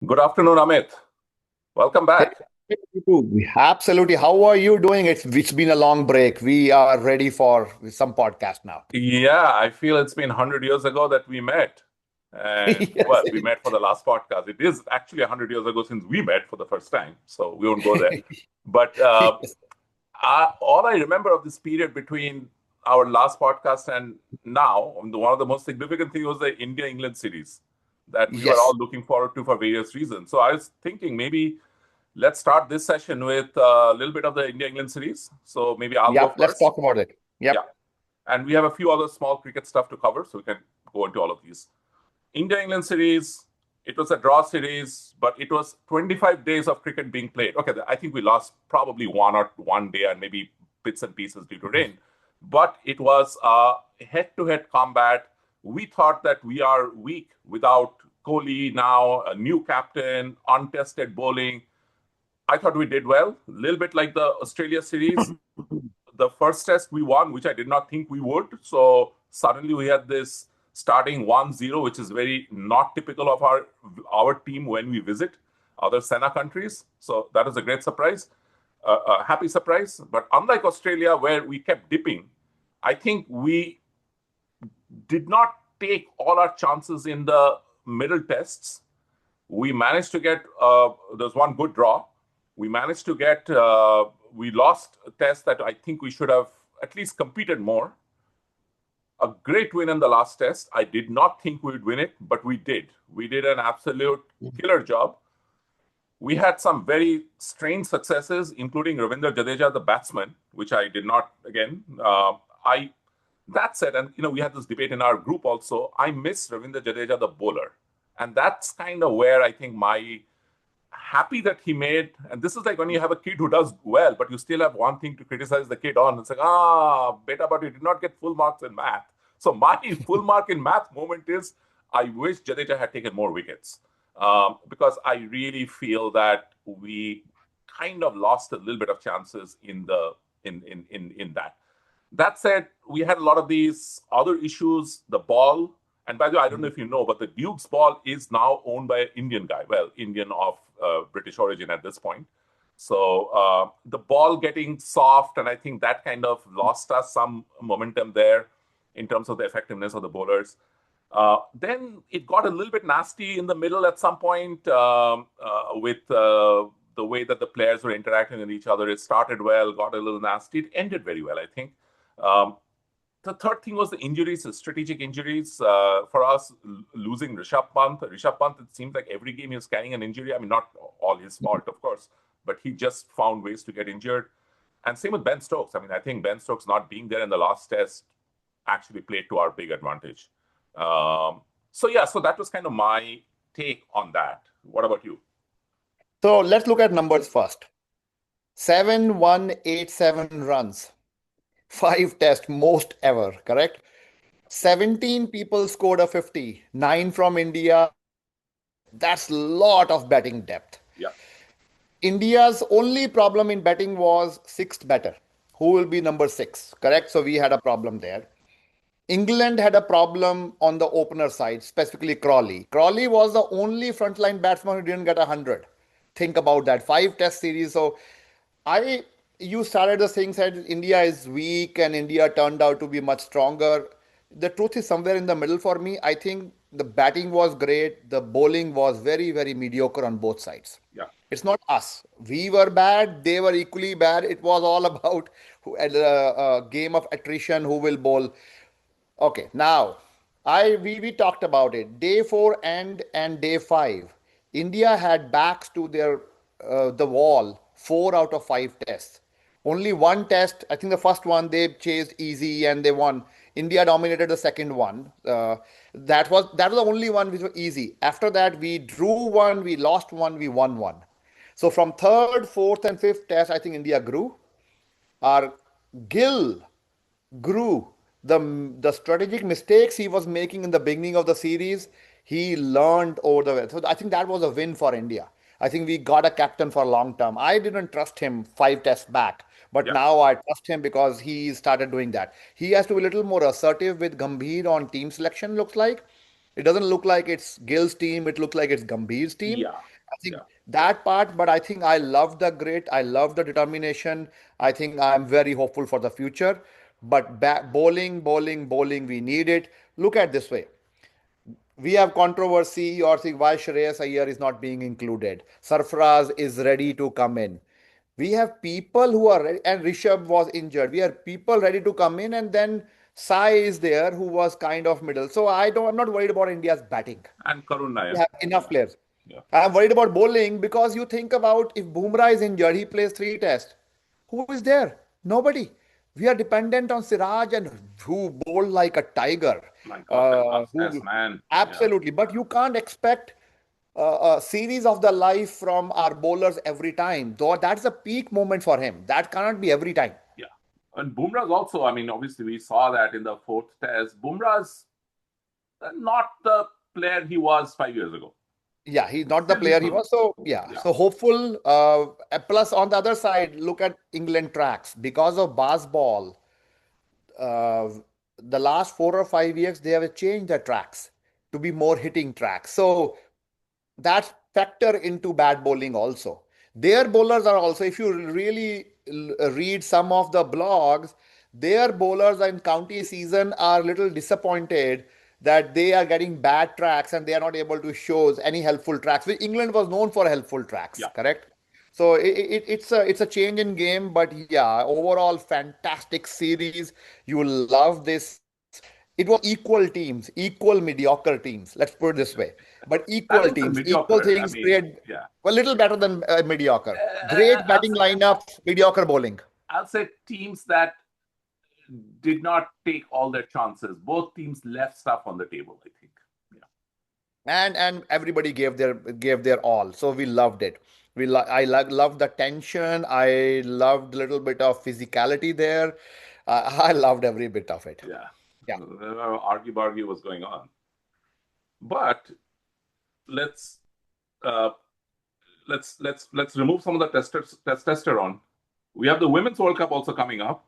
Good afternoon, Amit. Welcome Hey, back. hey, absolutely. How are you doing? It's been a long break. We are ready for some podcast now. Yeah, I feel it's been 100 years ago that we met. And Yes. well, we met for the last podcast. It is actually 100 years ago since we met for the first time. So we won't go there. But Yes. all I remember of this period between our last podcast and now, one of the most significant things was the India England series that we were all Yes. looking forward to for various reasons. So I was thinking maybe let's start this session with a little bit of the India England series. So maybe I'll go Yep. Let's first. talk about it. Yeah. Yep. And we have a few other small cricket stuff to cover, so we can go into all of these. India England series, it was a draw series, but it was 25 days of cricket being played. Okay, I think we lost probably one day and maybe bits and pieces due to rain. But it was a head to head combat. We thought that we are weak without Kohli now, a new captain, untested bowling. I thought we did well, a little bit like the Australia series. The first test we won, which I did not think we would. So suddenly we had this starting 1-0, which is very not typical of our team when we visit other Sena countries. So that was a great surprise, a happy surprise. But unlike Australia, where we kept dipping, I think we did not take all our chances in the middle tests. We managed to get there's one good draw. We managed to get we lost a test that I think we should have at least competed more. A great win in the last test. I did not think we would win it, but we did. We did an absolute killer job. We had some very strange successes, including Ravindra Jadeja, the batsman, which I did not. Again, I that said, and we had this debate in our group also. I miss Ravindra Jadeja, the bowler, and that's kind of where I think my happy that he made. And this is like when you have a kid who does well, but you still have one thing to criticize the kid on. It's like, beta, but you did not get full marks in math. So my full mark in math moment is I wish Jadeja had taken more wickets, because I really feel that we kind of lost a little bit of chances in that. That said, we had a lot of these other issues. The ball, and by the way, I don't know if you know, but the Duke's ball is now owned by an Indian guy. Well, Indian of British origin at this point. So the ball getting soft, and I think that kind of lost us some momentum there in terms of the effectiveness of the bowlers. Then it got a little bit nasty in the middle at some point with the way that the players were interacting with each other. It started well, got a little nasty. It ended very well, I think. Um, the third thing was the injuries, the strategic injuries. For us, losing Rishabh Pant. Rishabh Pant, it seems like every game he was carrying an injury. I mean, not all his fault, of course, but he just found ways to get injured. And same with Ben Stokes. I mean, I think Ben Stokes not being there in the last test actually played to our big advantage. So that was kind of my take on that. What about you? So let's look at numbers first. 7,187 runs. Five test, most ever, correct? 17 people scored a 50, nine from India. That's a lot of batting depth. Yeah. India's only problem in batting was sixth batter, who will be number six, correct? So we had a problem there. England had a problem on the opener side, specifically Crawley. Crawley was the only frontline batsman who didn't get 100. Think about that. Five test series. So I you started the saying said India is weak and India turned out to be much stronger. The truth is somewhere in the middle for me. I think the batting was great. The bowling was very, very mediocre on both sides. Yeah. It's not us. We were bad. They were equally bad. It was all about a game of attrition. Who will bowl? Okay, now we talked about it. Day four and day five, India had backs to their the wall. Four out of five tests. Only one test. I think the first one they chased easy and they won. India dominated the second one. That was the only one which was easy. After that, we drew one, we lost one, we won one. So from third, fourth, and fifth test, I think India grew. Our Gill grew. The strategic mistakes he was making in the beginning of the series, he learned over the way. So I think that was a win for India. I think we got a captain for long term. I didn't trust him five tests back, but Yeah. now I trust him because he started doing that. He has to be a little more assertive with Gambhir on team selection. Looks like it doesn't look like it's Gill's team. It looks like it's Gambhir's team. Yeah. I think Yeah. that part, but I think I love the grit. I love the determination. I think I'm very hopeful for the future. But bowling, we need it. Look at this way. We have controversy or see why Shreyas Iyer is not being included. Sarfraz is ready to come in. We have people who are ready, and Rishabh was injured. We have people ready to come in, and then Sai is there, who was kind of middle. So I'm not worried about India's batting. And Karun We Nair. have enough players. Yeah. I'm worried about bowling because you think about if Bumrah is injured, he plays three tests. Who is there? Nobody. We are dependent on Siraj and who bowl like a tiger. My God, that last test, Who man. Yeah. absolutely, but you can't expect a series of the life from our bowlers every time. Though that's a peak moment for him. That cannot be every time. Yeah. And Bumrah's also, I mean, obviously we saw that in the fourth test. Bumrah's not the player he was 5 years ago. Yeah, he's not the Still player he improving. was. So yeah, Yeah. so hopeful. Plus on the other side, look at England tracks because of baseball. Uh, the last 4 or 5 years, they have changed the tracks to be more hitting tracks. So that factor into bad bowling also. Their bowlers are also, if you really read some of the blogs, their bowlers in county season are little disappointed that they are getting bad tracks and they are not able to show any helpful tracks. Which England was known for helpful tracks, Yeah. correct? So it's a change in game, but yeah, overall fantastic series. You will love this. It was equal teams, equal mediocre teams. Let's put it this way. But I equal don't say teams, equal mediocre. I things mean, create yeah. a little better than mediocre. Uh, Great I'll, batting lineups, mediocre bowling. I'll say teams that did not take all their chances. Both teams left stuff on the table, I think. Yeah. And everybody gave their all. So we loved it. Loved the tension. I loved a little bit of physicality there. I loved every bit of it. Yeah. Yeah. Argy bargy was going on. But let's uh, let's remove some of the testosterone. We have the Women's World Cup also coming up.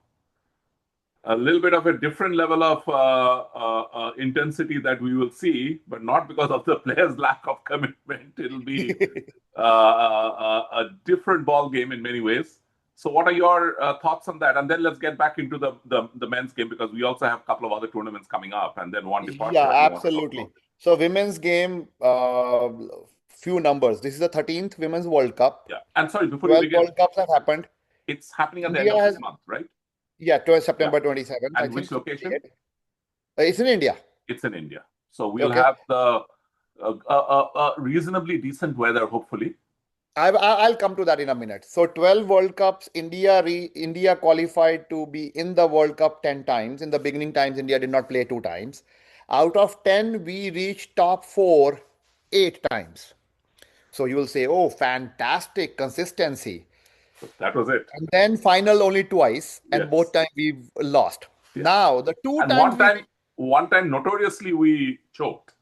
A little bit of a different level of intensity that we will see, but not because of the players' lack of commitment. It'll be a different ball game in many ways. So, what are your thoughts on that? And then let's get back into the men's game because we also have a couple of other tournaments coming up, and then one departure Yeah, I do want to talk about. absolutely. So women's game, few numbers. This is the 13th Women's World Cup. Yeah, and sorry, before you 12 begin, World Cups have happened. it's happening at the end India of this has, month, right? yeah, 12 Yeah, September 27th, I and think. which So location? it's in India. It's in India. So we'll Okay. have the reasonably decent weather, hopefully. I'll come to that in a minute. So 12 World Cups, India qualified to be in the World Cup 10 times. In the beginning times, India did not play 2 times. Out of 10, we reached top 4 8 times. So you will say, oh, fantastic consistency. So that was it. And then final only twice, and both Yes. times we've lost. Yeah. Now the two And times one time notoriously we choked.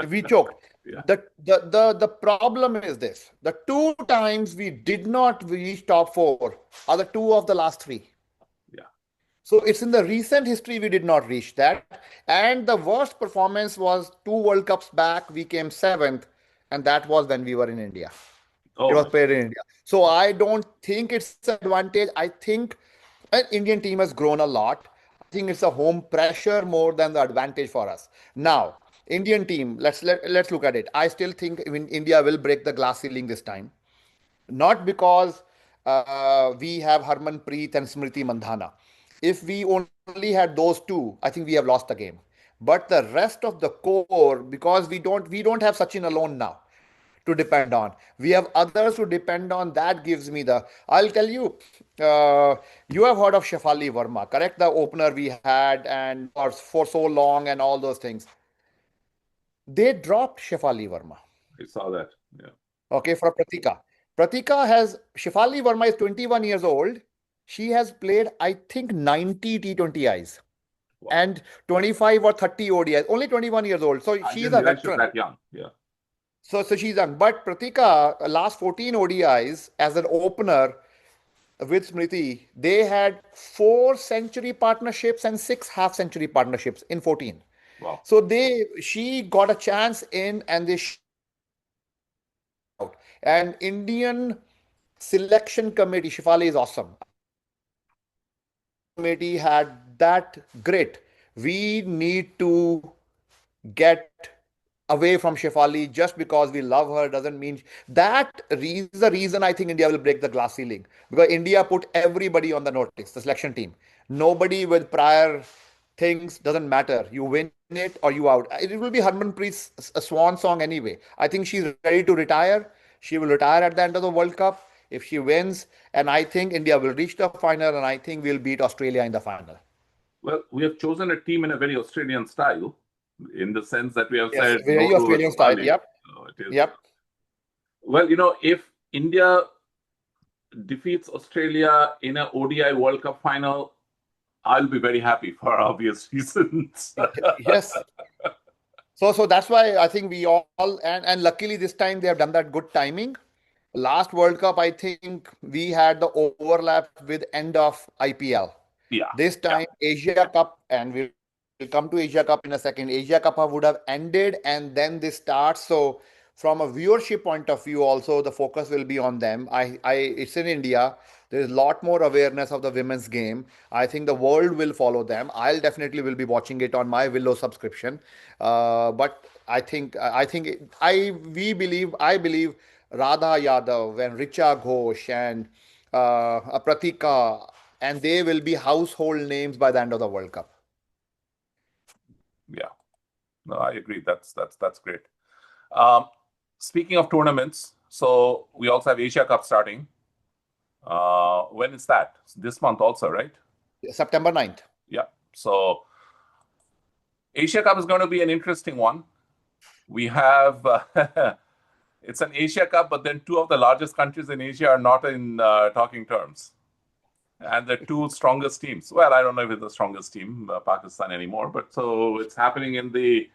we choked. Yeah. The problem is this: the 2 times we did not reach top 4 are the 2 of the last 3. Yeah. So it's in the recent history we did not reach that. And the worst performance was 2 World Cups back. We came 7th, and that was when we were in India. It was Oh, played in India. So I don't think it's an advantage. I think an Indian team has grown a lot. I think it's a home pressure more than the advantage for us. Now, Indian team, let's look at it. I still think India will break the glass ceiling this time. Not because we have Harmanpreet and Smriti Mandhana. If we only had those two, I think we have lost the game. But the rest of the core, because we don't have Sachin alone now to depend on. We have others to depend on. That gives me the. I'll tell you, you have heard of Shefali Verma, correct? The opener we had and for so long and all those things. They dropped Shefali Verma. I saw that. Yeah. Okay, for Pratika. Shefali Verma is 21 years old. She has played, I think, 90 T20Is Wow. and 25 or 30 ODIs. Only 21 years old. So I she's didn't a realize she was veteran. that young. Yeah. So she's young. But Pratika, last 14 ODIs as an opener with Smriti, they had 4 century partnerships and 6 half-century partnerships in 14. Wow. So she got a chance in and they out. And Indian selection committee, Shifali is awesome. I think Indian selection committee had that grit. We need to get away from Shefali just because we love her doesn't mean that is the reason I think India will break the glass ceiling because India put everybody on the notice, the selection team. Nobody with prior things doesn't matter. You win it or you out. It will be Harmanpreet's a swan song anyway. I think she's ready to retire. She will retire at the end of the World Cup if she wins, and I think India will reach the final, and I think we'll beat Australia in the final. Well, we have chosen a team in a very Australian style, in the sense that we have Yes, said no very to Australian style. Shefali. Yep, So it is yep. well, if India defeats Australia in a ODI World Cup final, I'll be very happy for obvious reasons. Yes. So that's why I think we all and luckily this time they have done that good timing. Last World Cup, I think we had the overlap with end of IPL. Yeah, This yeah, time Asia Cup, and we'll come to Asia Cup in a second. Asia Cup would have ended and then this starts. So from a viewership point of view, also the focus will be on them. It's in India. There is a lot more awareness of the women's game. I think the world will follow them. I'll definitely will be watching it on my Willow subscription. But I believe Radha Yadav and Richa Ghosh and Pratika, and they will be household names by the end of the World Cup. yeah. No, I agree. That's great. Um, Speaking of tournaments, so we also have Asia Cup starting. When is that? This month also, right? September 9th. Yeah. So Asia Cup is going to be an interesting one. We have it's an Asia Cup, but then two of the largest countries in Asia are not in talking terms, and the two strongest teams. Well, I don't know if it's the strongest team, Pakistan anymore, but so it's happening in the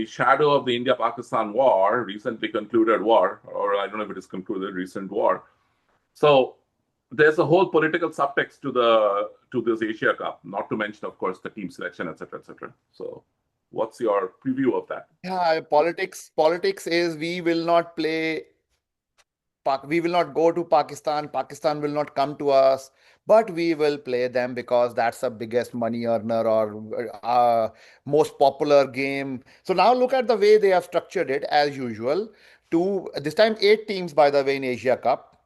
shadow of the India-Pakistan war, recently concluded war, or I don't know if it is concluded, recent war. So there's a whole political subtext to this Asia Cup, not to mention, of course, the team selection, etc., etc. So, what's your preview of that? Yeah, politics is we will not play we will not go to Pakistan. Pakistan will not come to us, but we will play them because that's the biggest money earner or most popular game. So now look at the way they have structured it as usual. This time 8 teams, by the way, in Asia Cup.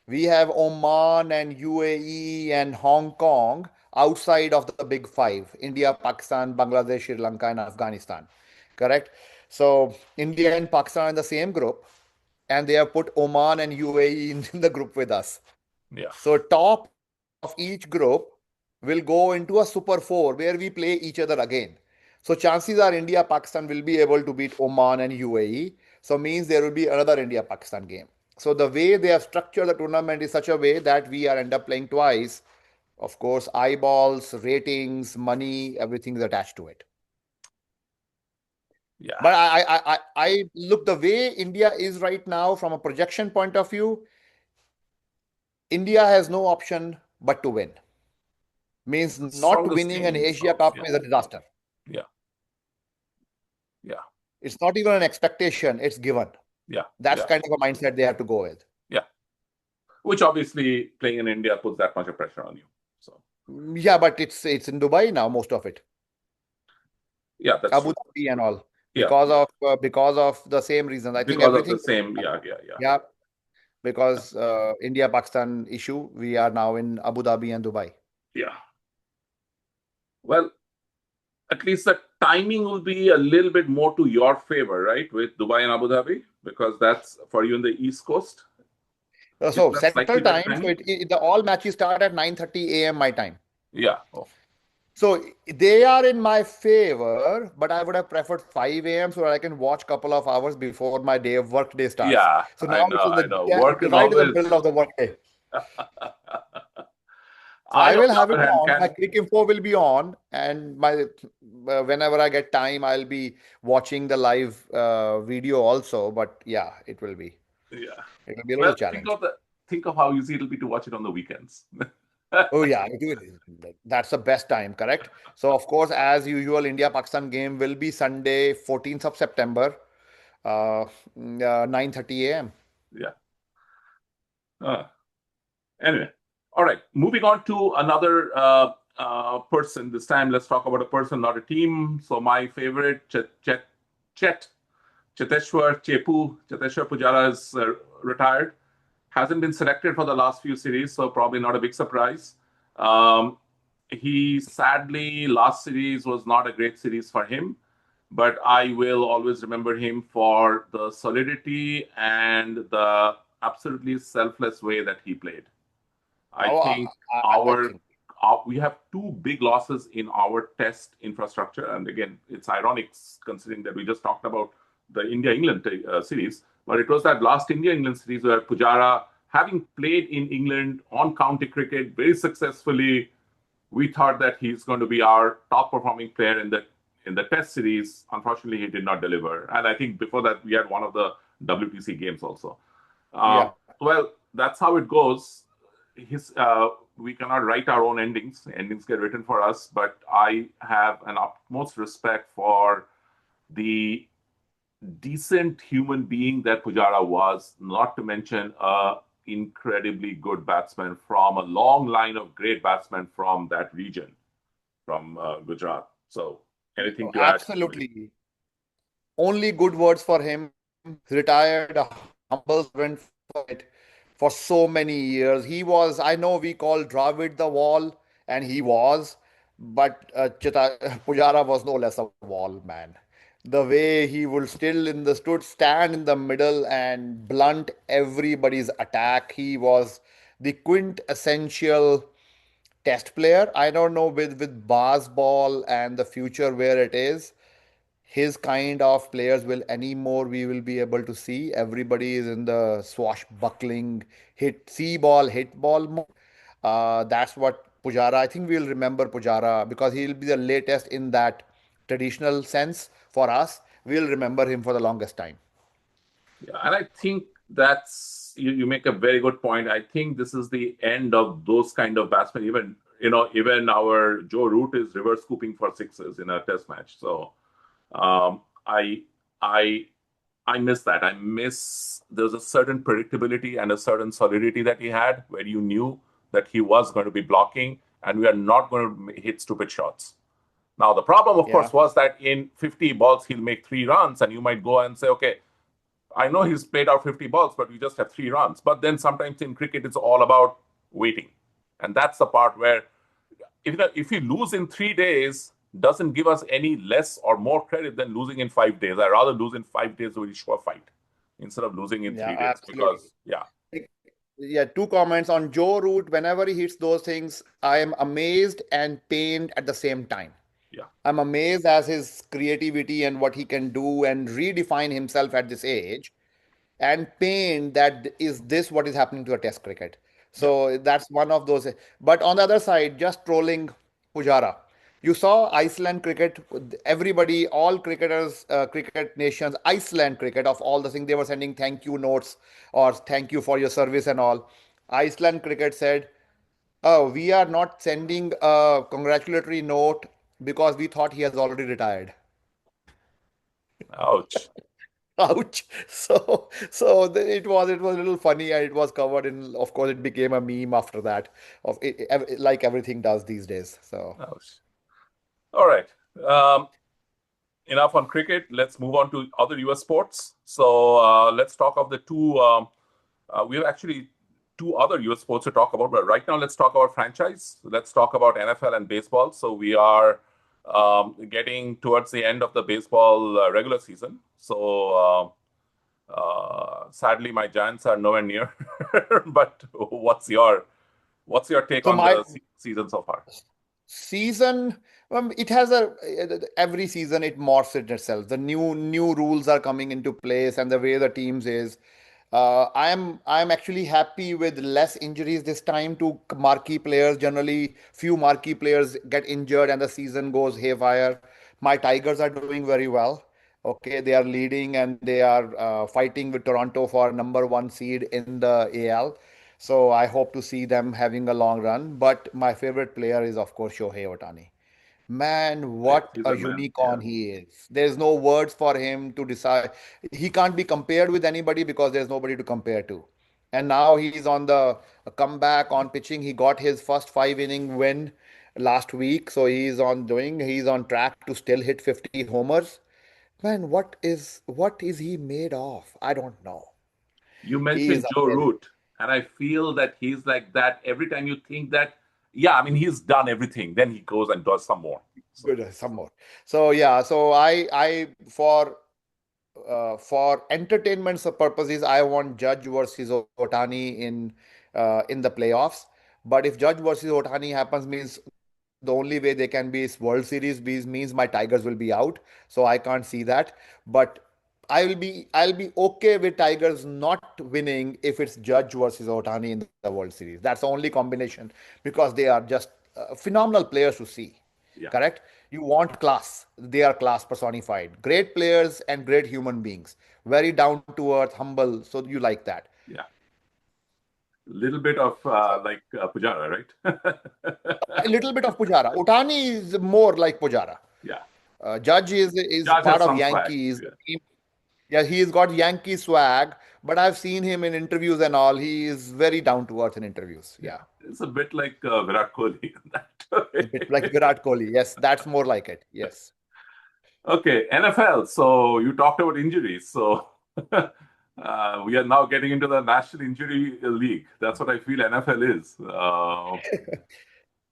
We have Oman and UAE and Hong Kong outside of the big five: India, Pakistan, Bangladesh, Sri Lanka, and Afghanistan. Correct? So India and Pakistan are in the same group, and they have put Oman and UAE in the group with us. Yeah, So top of each group will go into a Super Four where we play each other again. So chances are India Pakistan will be able to beat Oman and UAE. So means there will be another India Pakistan game. So the way they have structured the tournament is such a way that we are end up playing twice. Of course, eyeballs, ratings, money, everything is attached to it. yeah. But I look the way India is right now from a projection point of view. India has no option but to win. Means not Strongest winning an team. Asia So Cup yeah, is a disaster. yeah, yeah, It's not even an expectation, it's given. yeah, That's yeah, kind of a mindset they have to go with. yeah. Which obviously playing in India puts that much of pressure on you. So Yeah, but it's in Dubai now, most of it. yeah, that's Abu true. Dhabi and all. Yeah, Because of the same reasons. I think because of the everything. same. Yeah, yeah, yeah, Yeah, because India Pakistan issue, we are now in Abu Dhabi and Dubai. yeah. Well, at least the timing will be a little bit more to your favor, right? With Dubai and Abu Dhabi, because that's for you in the East Coast. Is So that Central slightly better Time, timing? the all matches start at 9:30 a.m. my time. Yeah. Oh, So they are in my favor, but I would have preferred 5 a.m. so that I can watch couple of hours before my work day starts. yeah. So now I it's know. I know. Work is right in the always. middle of the work day. So I, I on will the have other it hand, on. My can. Crick Info will be on, and my whenever I get time, I'll be watching the live video also. But yeah, Yeah. it will be a little Well, challenge. think of how easy it'll be to watch it on the weekends. Oh yeah, that's the best time, correct? So of course, as usual, India Pakistan game will be Sunday, 14th of September, 9:30 a.m. Yeah. Uh, anyway, all right. Moving on to another person. This time, let's talk about a person, not a team. So my favorite, Chet Cheteshwar Pujara is retired. Hasn't been selected for the last few series, so probably not a big surprise. Um, he sadly, last series was not a great series for him, but I will always remember him for the solidity and the absolutely selfless way that he played. I Oh, think I our, think. we have two big losses in our test infrastructure, and again, it's ironic considering that we just talked about the India England series, but it was that last India England series where Pujara, having played in England on county cricket very successfully, we thought that he's going to be our top performing player in the test series. Unfortunately, he did not deliver, and I think before that we had one of the WTC games also. Yeah. Well, that's how it goes. We cannot write our own endings. Endings get written for us. But I have an utmost respect for the decent human being that Pujara was, not to mention a incredibly good batsman from a long line of great batsmen from that region, from Gujarat. So, anything Oh, to add? absolutely. Only good words for him. Retired, a humble servant for it for so many years. He was, I know we call Dravid the wall, and he was, but Pujara was no less a wall, man. The way he would still stand in the middle and blunt everybody's attack. He was the quintessential test player. I don't know with baseball and the future where it is, his kind of players will anymore we will be able to see. Everybody is in the swashbuckling hit ball mode. That's what Pujara. I think we'll remember Pujara because he'll be the latest in that traditional sense for us. We'll remember him for the longest time. Yeah, and I think you make a very good point. I think this is the end of those kind of batsmen. Even our Joe Root is reverse scooping for sixes in a test match. So um, I I I miss that. I miss there's a certain predictability and a certain solidity that he had where you knew that he was going to be blocking and we are not going to hit stupid shots. Now, the problem, of Yeah. course, was that in 50 balls, he'll make 3 runs, and you might go and say, okay, I know he's played out 50 balls, but we just have 3 runs. But then sometimes in cricket, it's all about waiting. And that's the part where if you lose in 3 days, doesn't give us any less or more credit than losing in 5 days. I rather lose in 5 days with a sure fight instead of losing in Yeah, 3 days absolutely. because, yeah, Yeah, two comments on Joe Root. Whenever he hits those things, I am amazed and pained at the same time. yeah, I'm amazed as his creativity and what he can do and redefine himself at this age, and pain that is this what is happening to a test cricket. yeah, So that's one of those. But on the other side, just trolling Pujara. You saw Iceland cricket, everybody, all cricketers, cricket nations, Iceland cricket, of all the things, they were sending thank you notes or thank you for your service and all. Iceland cricket said, oh, we are not sending a congratulatory note because we thought he has already retired. ouch. Ouch. It was a little funny and it was covered in, of course, it became a meme after that, like everything does these days. So Ouch. All right. Um, Enough on cricket. Let's move on to other US sports. So let's talk of the two. We have actually two other US sports to talk about, but right now let's talk about franchise. Let's talk about NFL and baseball. So we are getting towards the end of the baseball regular season. So sadly, my Giants are nowhere near. But what's your take so on my the season so far? season, it has a every season it morphs in itself. The new rules are coming into place, and the way the teams is. I'm actually happy with less injuries this time to marquee players. Generally, few marquee players get injured, and the season goes haywire. My Tigers are doing very well. Okay, they are leading and they are fighting with Toronto for number one seed in the AL. So I hope to see them having a long run. But my favorite player is, of course, Shohei Otani. Man, Right? what He's a a man. Yeah. unicorn he is. There's no words for him to decide. He can't be compared with anybody because there's nobody to compare to. And now he's on the comeback on pitching. He got his first 5 inning win last week. So he's on track to still hit 50 homers. Man, what is he made of? I don't know. You He is mentioned Joe amazing. Root, and I feel that he's like that every time you think that, yeah, I mean, he's done everything. Then he goes and does some more. So, Good, some more. So yeah, so I for entertainment purposes, I want Judge versus Otani in the playoffs. But if Judge versus Otani happens, means the only way they can be is World Series. Means my Tigers will be out. So I can't see that. But I'll be okay with Tigers not winning if it's Judge versus Otani in the World Series. That's the only combination because they are just phenomenal players to see. yeah, Correct? You want class. They are class personified. Great players and great human beings. Very down to earth, humble. So you like that. yeah. Little bit of So Pujara, right? a little bit of Pujara. Otani is more like Pujara. Yeah. Judge is Judge part has of some swag. Yankees. Yeah. Yeah, he's got Yankee swag, but I've seen him in interviews and all. He is very down to earth in interviews. Yeah. Yeah. It's a bit like Virat Kohli in that A bit like way. Virat Kohli. Yes, that's more like it. Yes. Okay, NFL. So you talked about injuries. So we are now getting into the National Injury League. That's what I feel NFL is.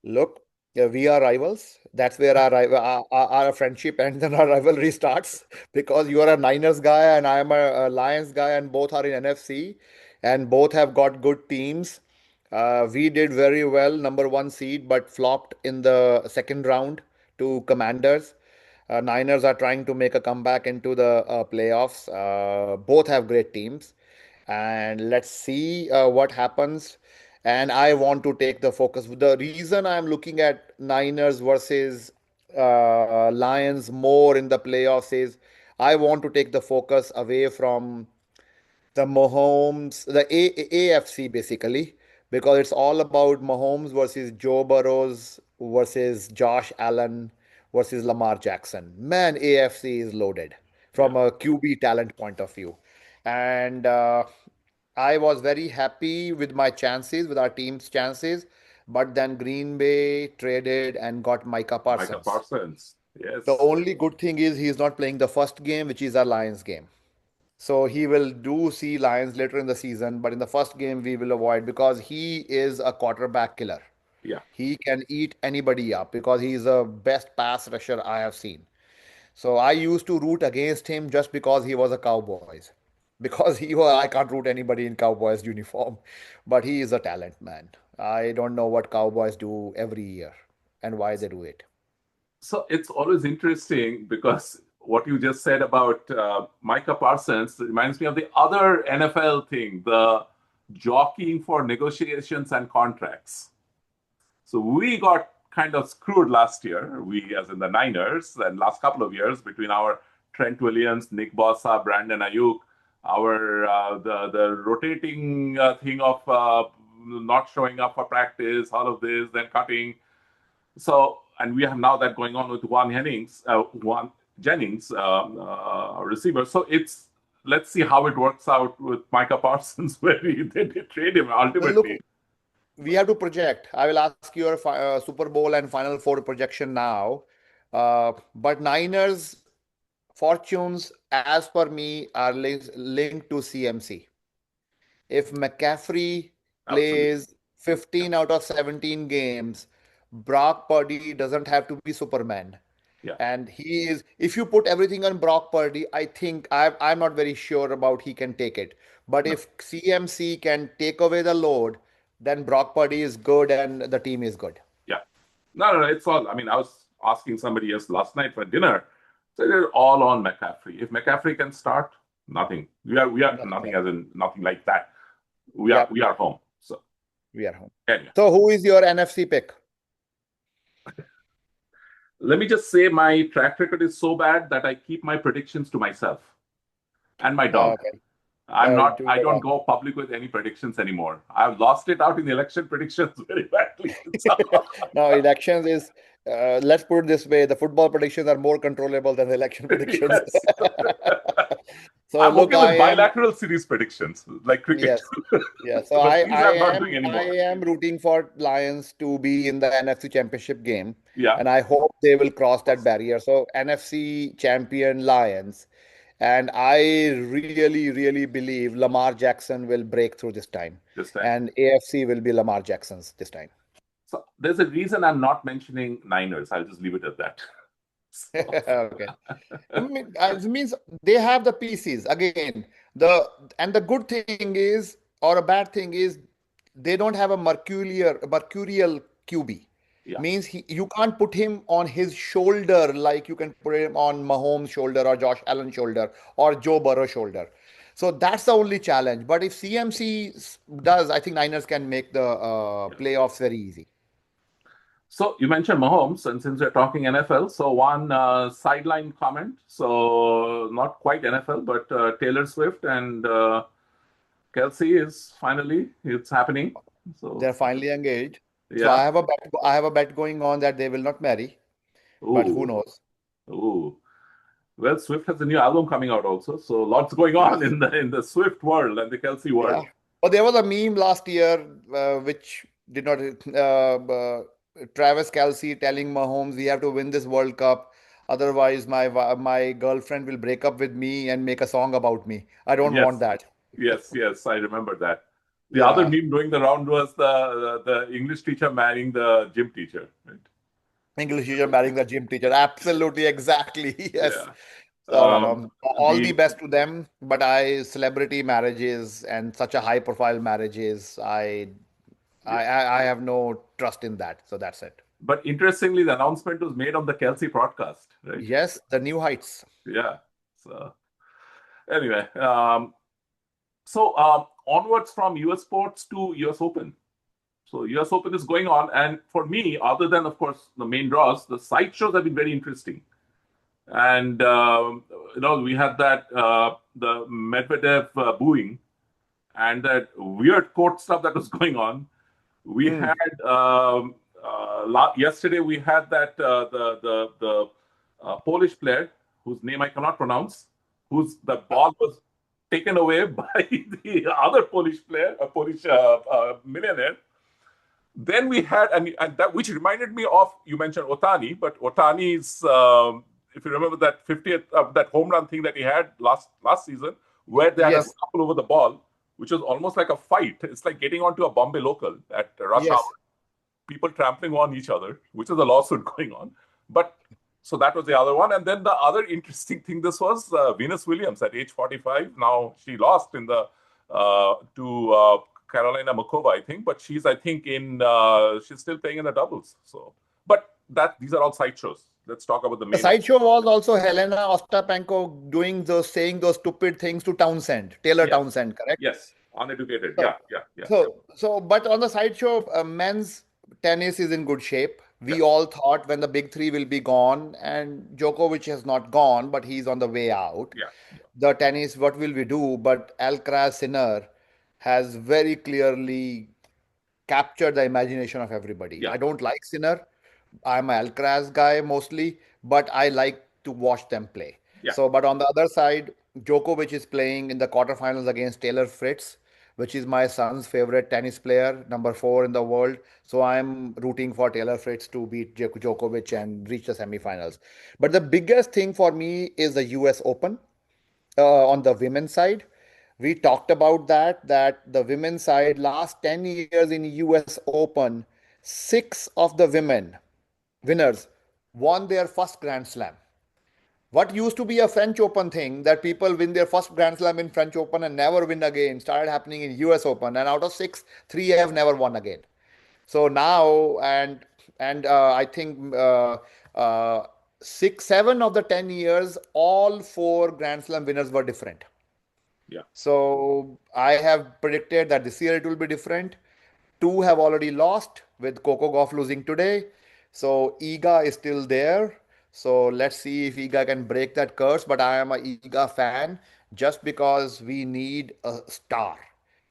Look, yeah, we are rivals. That's where our friendship ends and our rivalry starts because you are a Niners guy and I am a Lions guy, and both are in NFC and both have got good teams. We did very well, number one seed, but flopped in the second round to Commanders. Niners are trying to make a comeback into the playoffs. Both have great teams, and let's see what happens. And I want to take the focus. The reason I'm looking at Niners versus Lions more in the playoffs is I want to take the focus away from the Mahomes, the AFC basically, because it's all about Mahomes versus Joe Burrows versus Josh Allen versus Lamar Jackson. Man, AFC is loaded Yeah, from a QB talent point of view. And I was very happy with my chances, with our team's chances. But then Green Bay traded and got Micah Micah Parsons. Parsons. The Yes. only good thing is he's not playing the first game, which is our Lions game. So he will do see Lions later in the season, but in the first game we will avoid because he is a quarterback killer. Yeah. He can eat anybody up because he is the best pass rusher I have seen. So I used to root against him just because he was a Cowboys. Because I can't root anybody in Cowboys uniform, but he is a talent man. I don't know what Cowboys do every year and why they do it. So it's always interesting because what you just said about Micah Parsons reminds me of the other NFL thing, the jockeying for negotiations and contracts. So we got kind of screwed last year, we as in the Niners, and last couple of years between our Trent Williams, Nick Bosa, Brandon Ayuk, our the rotating thing of not showing up for practice, all of this, then cutting. So, and we have now that going on with one Jennings receiver. So it's let's see how it works out with Micah Parsons, where they trade him Look, ultimately. we have to project. I will ask your Super Bowl and Final Four projection now. But Niners fortunes, as per me, are linked to CMC. If McCaffrey Absolutely, plays 15 out of 17 games, Brock Purdy doesn't have to be Superman. yeah. And he is, if you put everything on Brock Purdy, I think I'm not very sure about he can take it. But No, if CMC can take away the load, then Brock Purdy is good and the team is good. yeah. No. It's all. I mean, I was asking somebody else last night for dinner. So they're all on McCaffrey. If McCaffrey can start, nothing. We are Nothing nothing else. as in nothing like that. We are Yep, we are home. So we are home. anyway, So who is your NFC pick? let me just say my track record is so bad that I keep my predictions to myself and my dog. Okay. I'm not. To I your don't dog. go public with any predictions anymore. I've lost it out in the election predictions very badly. So, No, elections is let's put it this way: the football predictions are more controllable than the election predictions. Yes. So I'm look, okay I with am bilateral series predictions like cricket. yes, yes. So But I these I I'm not doing am I anymore. am rooting for Lions to be in the NFC Championship game, Yeah. and I hope they will cross that barrier. So NFC champion Lions, and I really really believe Lamar Jackson will break through this time, This time. and AFC will be Lamar Jackson's this time. So there's a reason I'm not mentioning Niners. I'll just leave it at that. So, Okay. It means they have the pieces again. The good thing is, or a bad thing is, they don't have a mercurial QB. yeah. Means you can't put him on his shoulder like you can put him on Mahomes' shoulder or Josh Allen's shoulder or Joe Burrow's shoulder. So that's the only challenge. But if CMC does, I think Niners can make the Yeah. playoffs very easy. So you mentioned Mahomes, and since we're talking NFL, so one sideline comment. So not quite NFL, but Taylor Swift and Kelsey is finally it's happening. So They're finally engaged. So yeah. I have a bet going on that they will not marry, but who Ooh, knows? ooh. Well, Swift has a new album coming out also, so lots going on Yes. in the Swift world and the Kelsey Yeah. world. But there was a meme last year which did not Travis Kelsey telling Mahomes we have to win this World Cup, otherwise my girlfriend will break up with me and make a song about me. I don't want Yes, that. yes, yes. I remember that. The other Yeah. meme doing the round was the English teacher marrying the gym teacher. Right? English teacher marrying the gym teacher. Absolutely, exactly. Yes. Yeah. So all the The best to them. But celebrity marriages and such a high profile marriages, yeah. I have no trust in that. So that's it. But interestingly, the announcement was made on the Kelsey broadcast, right? Yes, the new heights. Yeah. So anyway, onwards from US sports to US Open. So US Open is going on, and for me, other than of course the main draws, the side shows have been very interesting. And we had that the Medvedev booing and that weird court stuff that was going on. We Hmm. had yesterday we had that the Polish player whose name I cannot pronounce, whose the ball was taken away by the other Polish player, a Polish millionaire. Then we had, and that which reminded me of, you mentioned Otani, but Otani's, if you remember that 50th that home run thing that he had last season, where they had a Yes, scuffle over the ball, which was almost like a fight. It's like getting onto a Bombay local at rush hour, yes. people trampling on each other, which is a lawsuit going on. But so that was the other one, and then the other interesting thing. This was Venus Williams at age 45. Now she lost in the to Carolina Makova, I think, but she's I think in she's still playing in the doubles. So, but that these are all sideshows. Let's talk about the The main. sideshow was also Helena Ostapenko saying those stupid things to Townsend, Taylor Yes, Townsend, correct? yes, uneducated. So, Yeah, yeah, yeah, but on the sideshow, men's tennis is in good shape. yeah, We all thought when the big three will be gone, and Djokovic has not gone, but he's on the way out. yeah, The tennis, what will we do? But Alcaraz Sinner has very clearly captured the imagination of everybody. yeah, I don't like Sinner. I'm an Alcaraz guy mostly, but I like to watch them play. yeah, So, but on the other side, Djokovic is playing in the quarterfinals against Taylor Fritz, which is my son's favorite tennis player, number four in the world. So I'm rooting for Taylor Fritz to beat Djokovic and reach the semifinals. But the biggest thing for me is the US Open on the women's side. We talked about that the women's side last 10 years in US Open, six of the women winners won their first Grand Slam. What used to be a French Open thing that people win their first Grand Slam in French Open and never win again started happening in US Open, and out of six, three have never won again. So now, I think six, 7 of the 10 years, all four Grand Slam winners were different. yeah, So I have predicted that this year it will be different. Two have already lost with Coco Golf losing today. So Iga is still there. So let's see if Iga can break that curse. But I am a Iga fan just because we need a star.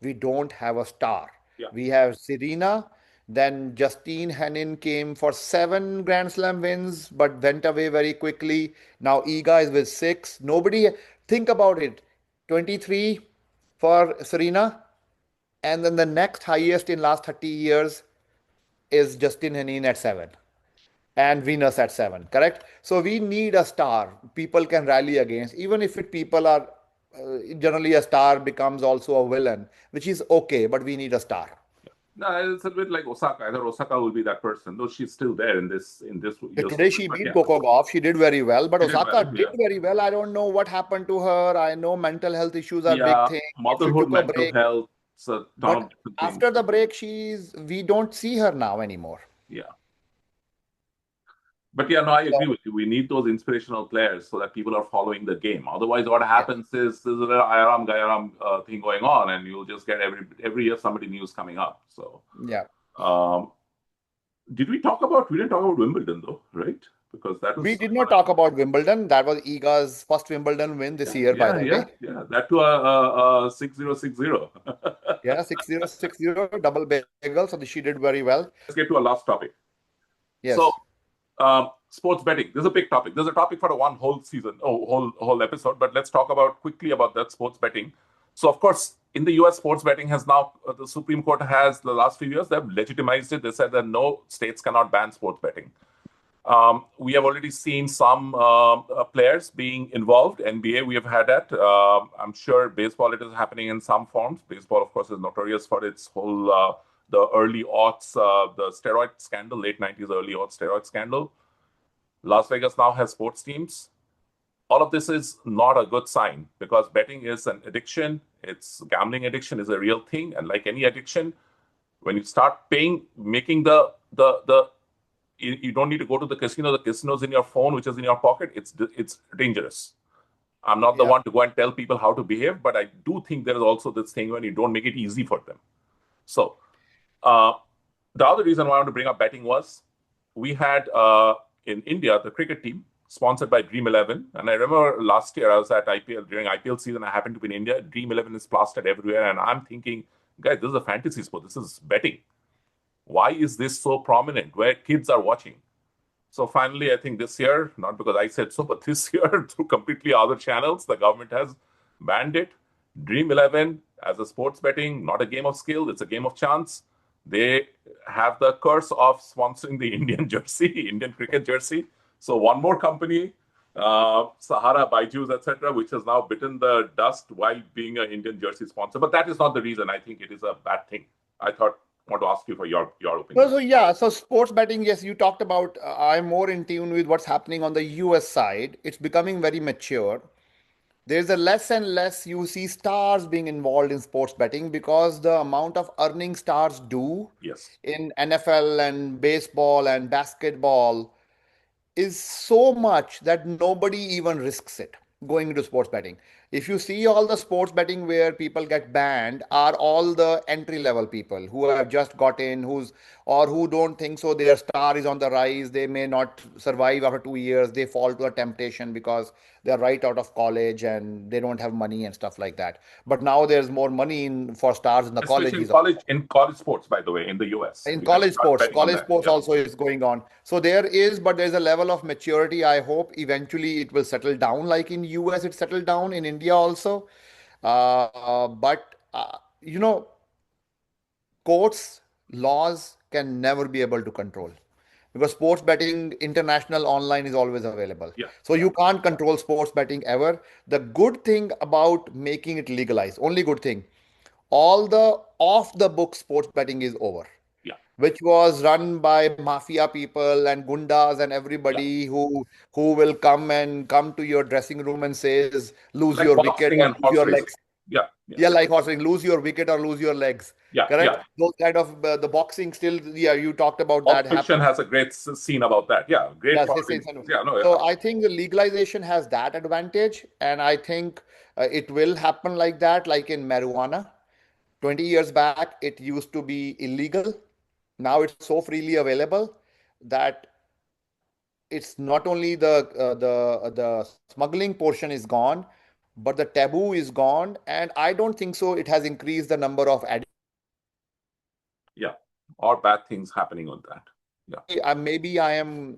We don't have a star. yeah, We have Serena, Then Justine Henin came for 7 Grand Slam wins, but went away very quickly. Now Iga is with six. Nobody think about it. 23 for Serena, and then the next highest in last 30 years is Justin Henin at seven and Venus at seven, correct? So we need a star people can rally against, even if it people are generally a star becomes also a villain, which is okay, but we need a star. No, it's a bit like Osaka. I thought Osaka will be that person, though she's still there in this year's Today tournament. she But beat yeah, Coco Gauff. She did very well, but she did Osaka well. did Yeah, very well. I don't know what happened to her. I know mental health issues are big yeah. thing. She Motherhood, took a mental break, health, it's a ton of but different things. after the break, we don't see her now anymore. Yeah. But yeah, no, I agree with you. We need those inspirational players so that people are following the game. Otherwise, what Yeah, happens is there's a little Ayaram Gayaram thing going on, and you'll just get every year somebody news coming up. So, yeah. um, we didn't talk about Wimbledon though, right? Because that We was did not talk about Wimbledon. That was Iga's first Wimbledon win this year, by yeah, the yeah, way. yeah. That to a 6060. Yeah, 6060 double bagel. So she did very well. Let's get to our last topic. So, Yes. sports betting. This is a big topic. There's a topic for a one whole season, whole episode. But let's talk about quickly about that sports betting. So, of course, in the U.S., sports betting has now the Supreme Court has the last few years they've legitimized it. They said that no states cannot ban sports betting. We have already seen some players being involved. NBA, we have had that. I'm sure baseball, it is happening in some forms. Baseball, of course, is notorious for its whole the early aughts, the steroid scandal, late 90s, early aughts steroid scandal. Las Vegas now has sports teams. All of this is not a good sign because betting is an addiction. It's gambling addiction is a real thing, and like any addiction, when you start paying, making the you don't need to go to the casino. The casino's in your phone, which is in your pocket. It's dangerous. I'm not the Yeah. one to go and tell people how to behave, but I do think there is also this thing when you don't make it easy for them. So uh, the other reason why I want to bring up betting was we had in India the cricket team sponsored by Dream 11, and I remember last year I was at IPL during IPL season. I happened to be in India. Dream 11 is plastered everywhere, and I'm thinking, guys, this is a fantasy sport. This is betting. Why is this so prominent where kids are watching? So finally, I think this year, not because I said so, but this year, through completely other channels, the government has banned it. Dream 11 as a sports betting, not a game of skill, it's a game of chance. They have the curse of sponsoring the Indian jersey, Indian cricket jersey. So one more company, Sahara, Byju's, etc., which has now bitten the dust while being an Indian jersey sponsor. But that is not the reason. I think it is a bad thing. I thought want to ask you for your So, opinion. so yeah, so sports betting, yes, you talked about. I'm more in tune with what's happening on the US side. It's becoming very mature. There's a less and less you see stars being involved in sports betting because the amount of earning stars do Yes. in NFL and baseball and basketball is so much that nobody even risks it going into sports betting. If you see all the sports betting where people get banned are all the entry level people who have just got in, who don't think so their star is on the rise, they may not survive after 2 years, they fall to a temptation because they're right out of college and they don't have money and stuff like that. But now there's more money for stars in the Especially colleges. in college sports, by the way, in the US. In You can college start sports, betting on college that. sports Yeah. also is going on. So there is, but there's a level of maturity. I hope eventually it will settle down, like in US it settled down, in India also. But courts, laws can never be able to control because sports betting international online is always available. Yeah. So you can't control sports betting ever. The good thing about making it legalized, only good thing, all the off the book sports betting is over, Yeah. which was run by mafia people and gundas and Yeah. everybody who will come to your dressing room and says lose Like your wicket boxing or and lose horse your racing. legs. Yeah. Yeah. Yeah, like horse racing, lose your wicket or lose your legs. Yeah. Correct. Yeah. Those kind of the boxing still. Yeah, you talked about that Pulp Fiction happens. has a great scene about that. Yeah. Great Yes, for yes, yes, I know. yeah. No. So I think the legalization has that advantage, and I think it will happen like that, like in marijuana. 20 years back, it used to be illegal. Now it's so freely available that it's not only the smuggling portion is gone, but the taboo is gone, and I don't think so. It has increased the number of addicts. Yeah. or bad things happening on that. Yeah. Maybe I am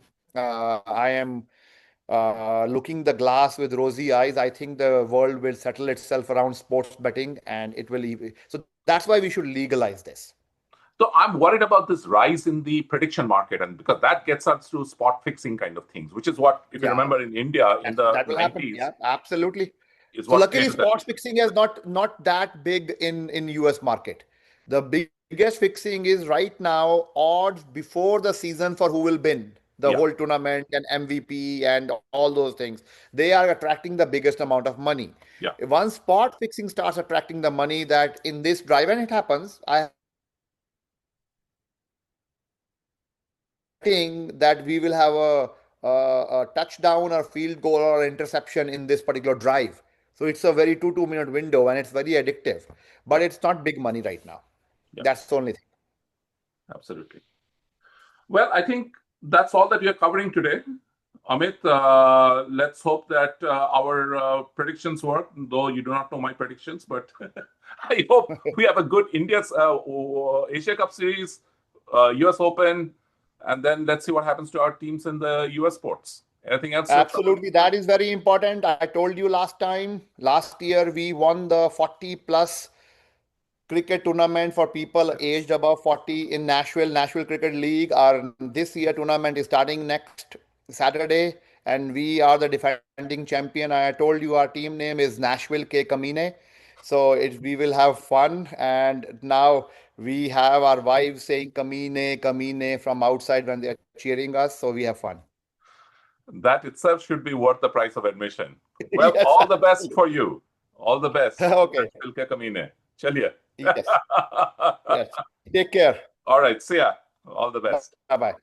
looking the glass with rosy eyes. I think the world will settle itself around sports betting, and it will. So that's why we should legalize this. So I'm worried about this rise in the prediction market, and because that gets us to spot fixing kind of things, which is what, if you Yeah, remember, in India in the that will happen. 90s, Yeah, absolutely. is So what luckily, created that. sports fixing is not that big in US market. The biggest fixing is right now odds before the season for who will win the Yeah, whole tournament and MVP and all those things. They are attracting the biggest amount of money. yeah. Once spot fixing starts attracting the money, that in this drive, and it happens, I think that we will have a touchdown or field goal or interception in this particular drive. So it's a very 2 minute window and it's very addictive, but Yeah, it's not big money right now. yeah, That's the only thing. absolutely. Well, I think that's all that we are covering today. Amit, let's hope that our predictions work, though you do not know my predictions, but I hope we have a good India's Asia Cup series, US Open, and then let's see what happens to our teams in the US sports. Anything else to cover? Absolutely, that is very important. I told you last year we won the 40 plus cricket tournament for people Yes. aged above 40 in Nashville Cricket League. Our this year tournament is starting next Saturday, and we are the defending champion. I told you our team name is Nashville K Kamine. So we will have fun, and now we have our wives saying Kamine, Kamine from outside when they are cheering us. So we have fun. That itself should be worth the price of admission. Well, Yes, all the best absolutely. for you. All the best. Okay. Nashville ke kamine. Chaliye. Yes. Yes. Take care. All right. See ya. All the Bye best. bye.